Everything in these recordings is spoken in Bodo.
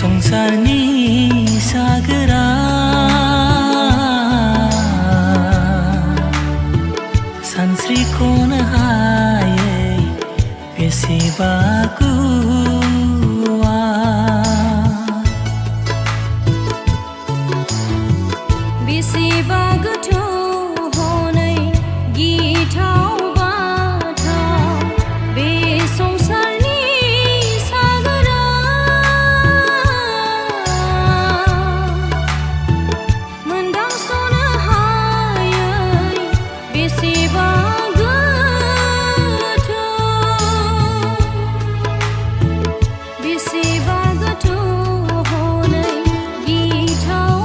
संसारनि सागोरा सानस्रिख'नो हायै बेसेबा गुवार बेसेबा गोथौ हनै गिथाव बाथाव बे संसारनि सागोरा मोनदांस'नो हायै बेसेबा गोथौ बेसेबा गोथौ हनै गिथाव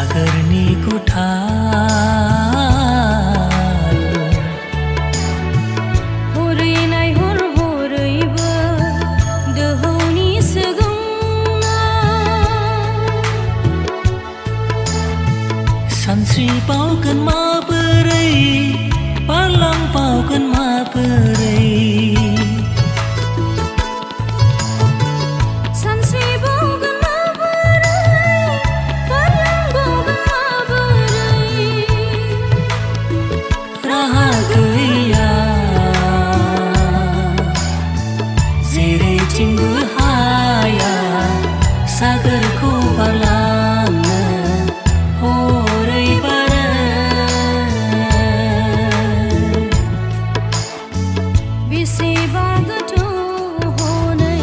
सागरनि गुथाल हरै नायहर हरैबो दोहौनि सोगोमनाय सानस्रिबावगोन माबोरै बारलांबावगोन माबोरै जेरैथिंबो हाया सागोरखौ बारलांनो हरै बारै बेसेबा गोथौ हनै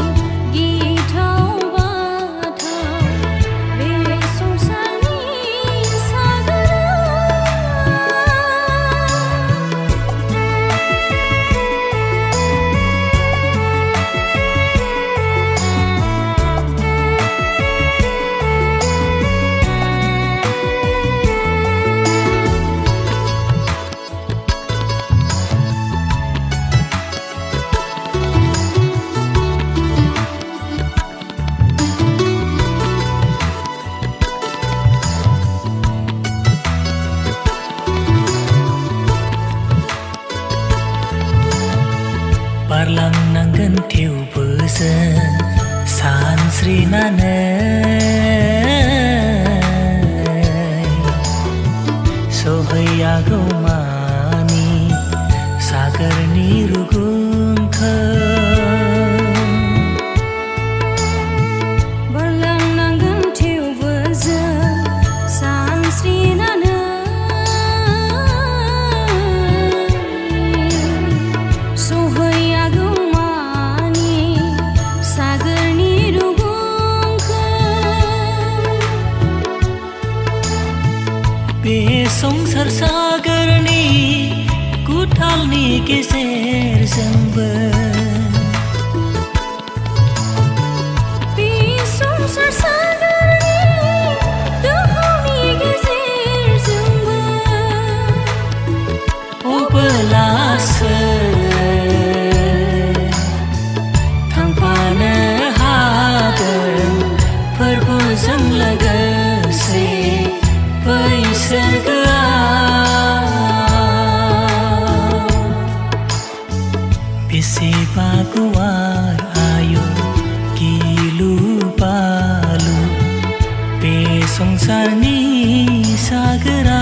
गिथाव बाथाव बे संसारनि सागोरा बारलांनांगोन थेवबो जों सानस्रिनानै सहैयागौमानि सागोरनि रुगुंखौ बारलांनांगोन थेवबो जों सानस्रिनानै बे संसार सागरनि गुथालनि गेजेरजोंबो बे संसार सागरनि दोहौनि गेजेरजोंबो अब्लासो थांफानो हागोन फोरबोजों लोगोसे बैसोरगोआ बेसे संसारनि सागोरा